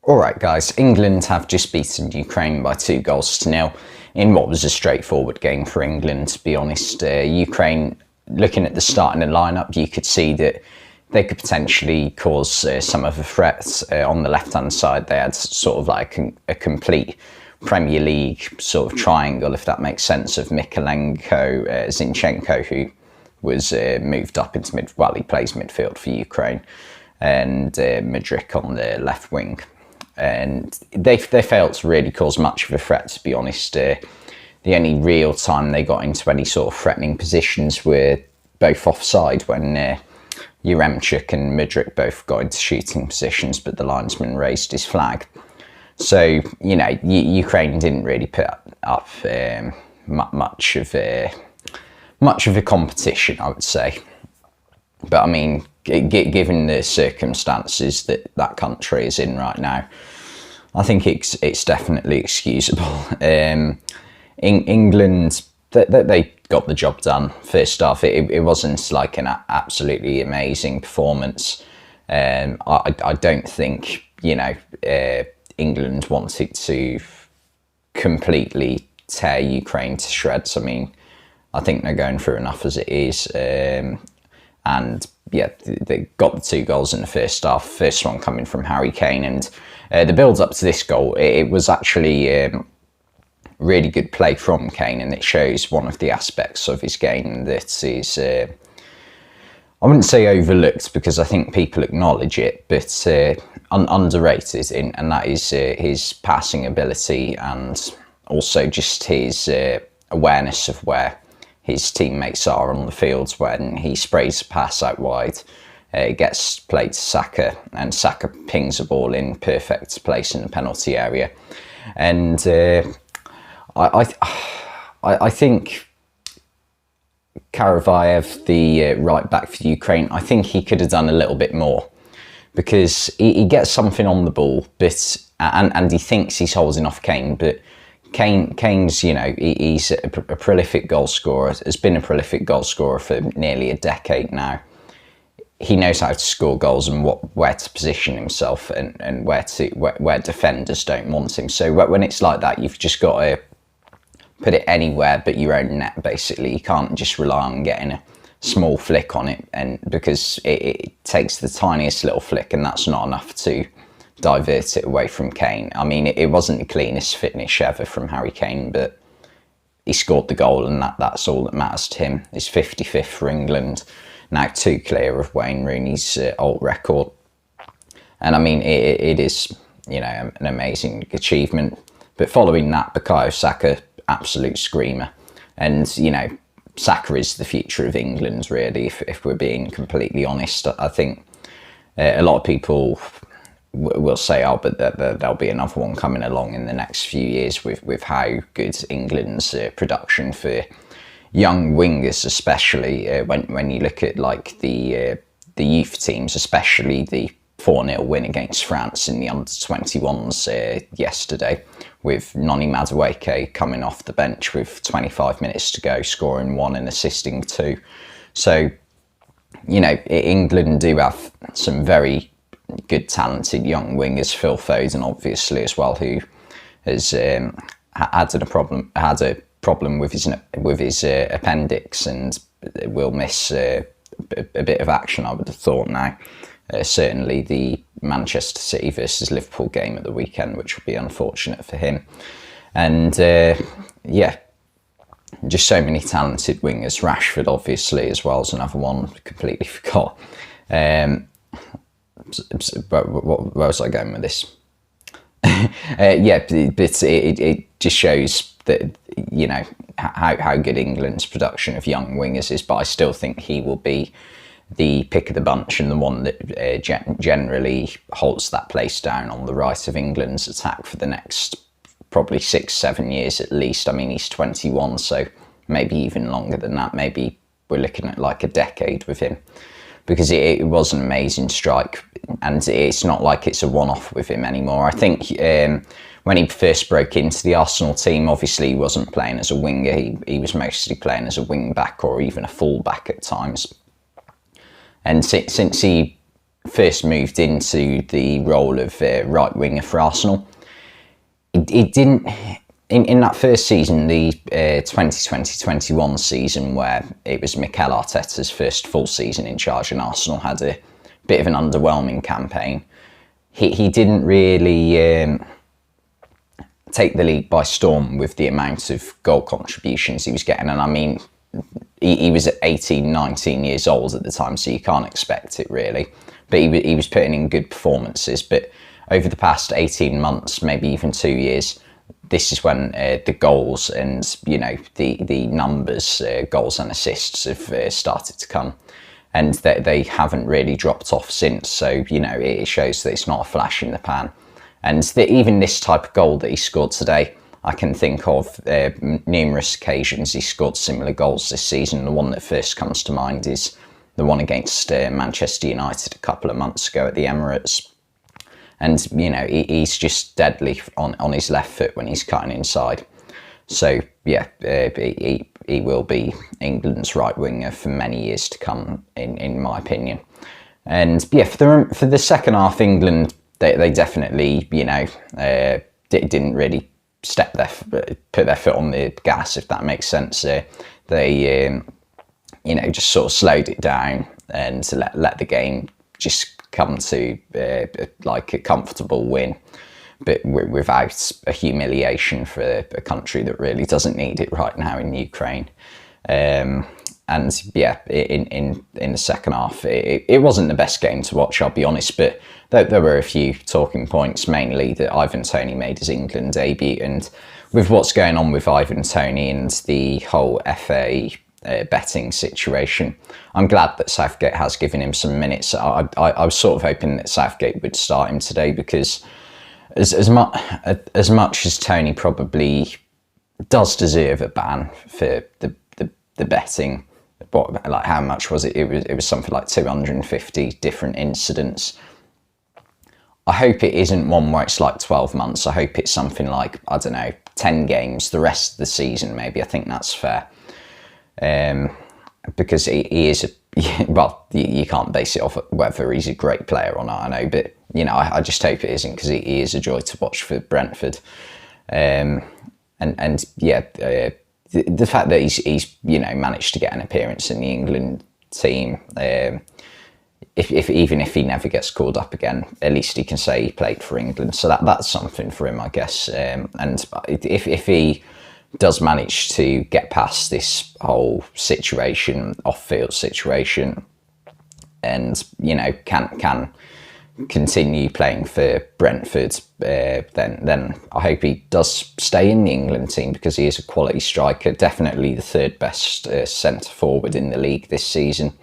Alright guys, England have just beaten Ukraine by 2-0 in what was a straightforward game for England, to be honest. Ukraine, looking at the starting lineup, you could see that they could potentially cause some of the threats. On the left-hand side, they had sort of like a complete Premier League sort of triangle, if that makes sense, of Mykolenko, Zinchenko, who was moved up into he plays midfield for Ukraine, and Mudryk on the left wing. And they failed to really cause much of a threat, to be honest. The only real time they got into any sort of threatening positions were both offside, when Yaremchuk and Mudryk both got into shooting positions, but the linesman raised his flag. So, you know, Ukraine didn't really put up much of a competition, I would say. But I mean, given the circumstances that country is in right now, I think it's definitely excusable. England, they got the job done. First half, it wasn't like an absolutely amazing performance. I don't think, you know, England wanted to completely tear Ukraine to shreds. I mean, I think they're going through enough as it is. And yeah, they got the 2 goals in the first half. First one coming from Harry Kane, and the build up to this goal, it was actually really good play from Kane, and it shows one of the aspects of his game that is, I wouldn't say overlooked, because I think people acknowledge it, but underrated, and that is his passing ability, and also just his awareness of where his teammates are on the field. When he sprays a pass out wide, it gets played to Saka, and Saka pings a ball in perfect place in the penalty area. And I think Karavayev, the right back for Ukraine, I think he could have done a little bit more, because he gets something on the ball, but and he thinks he's holding off Kane, but Kane's, you know, he's a prolific goal scorer, has been a prolific goal scorer for nearly a decade now. He knows how to score goals and where to position himself, and where defenders don't want him. So when it's like that, you've just got to put it anywhere but your own net, basically. You can't just rely on getting a small flick on it, and because it takes the tiniest little flick, and that's not enough to divert it away from Kane. I mean, it wasn't the cleanest finish ever from Harry Kane, but he scored the goal, and that's all that matters to him. He's 55th for England, now 2 clear of Wayne Rooney's old record. And I mean, it is, you know, an amazing achievement. But following that, Bukayo Saka, absolute screamer. And, you know, Saka is the future of England, really, if we're being completely honest. I think a lot of people will say, oh, but there'll be another one coming along in the next few years with how good England's production for young wingers, especially when you look at like the youth teams, especially the 4-0 win against France in the under-21s yesterday, with Noni Madueke coming off the bench with 25 minutes to go, scoring 1 and assisting 2. So, you know, England do have some very good, talented young wingers. Phil Foden, obviously, as well, who has had a problem with his appendix, and will miss a bit of action, I would have thought now. Certainly the Manchester City versus Liverpool game at the weekend, which will be unfortunate for him. And yeah, just so many talented wingers. Rashford, obviously, as well, as another one. Completely forgot. Where was I going with this? Yeah, but it just shows that, you know, how good England's production of young wingers is. But I still think he will be the pick of the bunch, and the one that generally holds that place down on the right of England's attack for the next probably 6-7 years at least. I mean, he's 21, so maybe even longer than that. Maybe we're looking at like a decade with him, because it was an amazing strike, and it's not like it's a one-off with him anymore. I think when he first broke into the Arsenal team, obviously he wasn't playing as a winger. He was mostly playing as a wing-back or even a full-back at times. And since he first moved into the role of right winger for Arsenal, it didn't. In that first season, the 2020-21 season, where it was Mikel Arteta's first full season in charge and Arsenal had a bit of an underwhelming campaign, he didn't really take the league by storm with the amount of goal contributions he was getting. And I mean, he was 18, 19 years old at the time, so you can't expect it really. But he was putting in good performances. But over the past 18 months, maybe even 2 years, this is when the goals and, the numbers, goals and assists have started to come. And they haven't really dropped off since. So, it shows that it's not a flash in the pan. And even this type of goal that he scored today, I can think of numerous occasions he scored similar goals this season. The one that first comes to mind is the one against Manchester United a couple of months ago at the Emirates. And, he's just deadly on his left foot when he's cutting inside. So, yeah, he will be England's right winger for many years to come, in my opinion. And, yeah, for the second half, England, they definitely, didn't really put their foot on the gas, if that makes sense. They, just sort of slowed it down and let the game just come to like a comfortable win, but without a humiliation for a country that really doesn't need it right now in Ukraine. And yeah, in the second half, it wasn't the best game to watch, I'll be honest, but there were a few talking points, mainly that Ivan Toney made his England debut, and with what's going on with Ivan Toney and the whole FA betting situation, I'm glad that Southgate has given him some minutes. I was sort of hoping that Southgate would start him today, because as much as Toney probably does deserve a ban for the betting, like how much was it? It was something like 250 different incidents. I hope it isn't one where it's like 12 months. I hope it's something like, I don't know, 10 games, the rest of the season maybe. I think that's fair. Because he is well, you can't base it off whether he's a great player or not, I know, but I just hope it isn't, because he is a joy to watch for Brentford. And yeah, the fact that he's managed to get an appearance in the England team, even if he never gets called up again, at least he can say he played for England, so that's something for him, I guess. And if he does manage to get past this whole situation, off-field situation, and can continue playing for Brentford, then I hope he does stay in the England team, because he is a quality striker, definitely the third best centre forward in the league this season,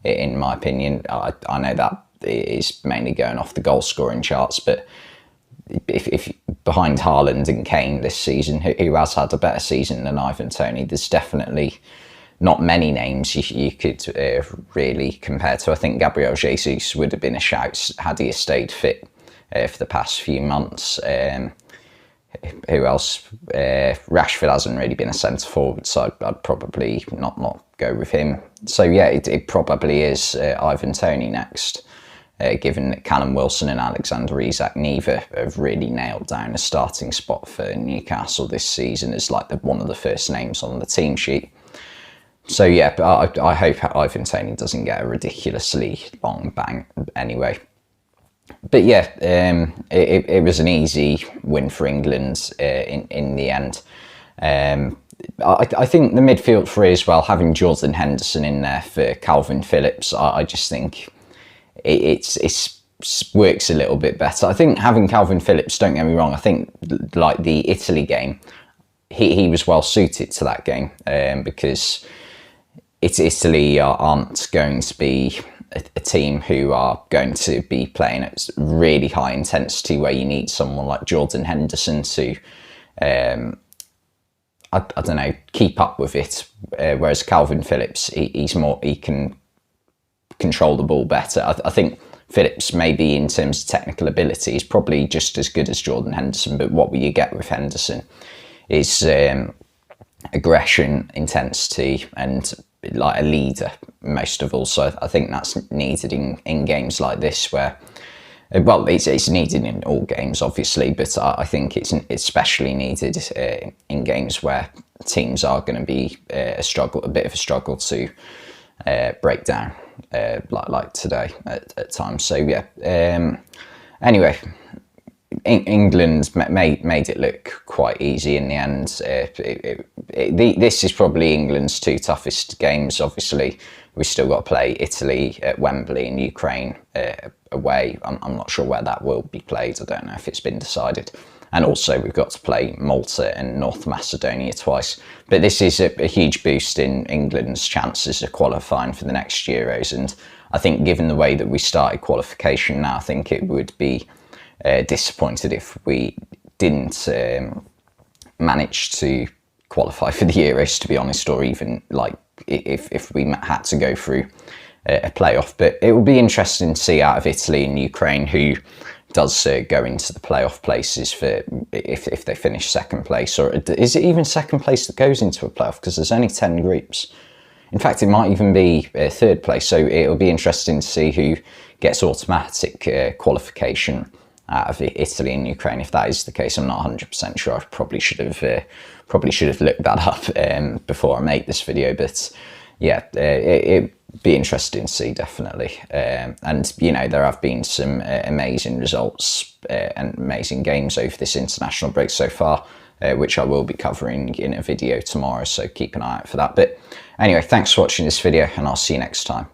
in my opinion. I know that is mainly going off the goal scoring charts, but if behind Haaland and Kane this season, who has had a better season than Ivan Toney, there's definitely not many names you could really compare to. I think Gabriel Jesus would have been a shout had he stayed fit for the past few months. Who else? Rashford hasn't really been a centre forward, so I'd probably not go with him. So yeah, it probably is Ivan Toney next. Given that Callum Wilson and Alexander Isak neither have really nailed down a starting spot for Newcastle this season as like one of the first names on the team sheet. So yeah, but I hope Ivan Toney doesn't get a ridiculously long ban anyway. But yeah, it was an easy win for England in the end. I think the midfield three as well, having Jordan Henderson in there for Calvin Phillips, I just think it works a little bit better. I think having Calvin Phillips, don't get me wrong, I think like the Italy game, he was well suited to that game, because Italy aren't going to be a team who are going to be playing at really high intensity, where you need someone like Jordan Henderson to I don't know, keep up with it. Whereas Calvin Phillips, he can control the ball better. I think Phillips, maybe in terms of technical ability, is probably just as good as Jordan Henderson, but what will you get with Henderson is aggression, intensity, and like a leader most of all. So I think that's needed in games like this where, well, it's needed in all games obviously, but I think it's especially needed in games where teams are going to be a bit of a struggle to break down, like today at times. So yeah. Anyway, England made it look quite easy in the end. This is probably England's two toughest games. Obviously, we've still got to play Italy at Wembley and Ukraine away. I'm not sure where that will be played. I don't know if it's been decided. And also we've got to play Malta and North Macedonia twice. But this is a huge boost in England's chances of qualifying for the next Euros. And I think given the way that we started qualification now, I think it would be disappointed if we didn't manage to qualify for the Euros, to be honest, or even like if we had to go through a playoff. But it will be interesting to see out of Italy and Ukraine who does go into the playoff places for if they finish second place, or is it even second place that goes into a playoff, because there's only 10 groups. In fact, it might even be third place, so it'll be interesting to see who gets automatic qualification out of Italy and Ukraine. If that is the case, I'm not 100% sure. I probably should have looked that up before I make this video. But yeah, it'd be interesting to see, definitely. And you know, there have been some amazing results and amazing games over this international break so far, which I will be covering in a video tomorrow. So keep an eye out for that. But anyway, thanks for watching this video, and I'll see you next time.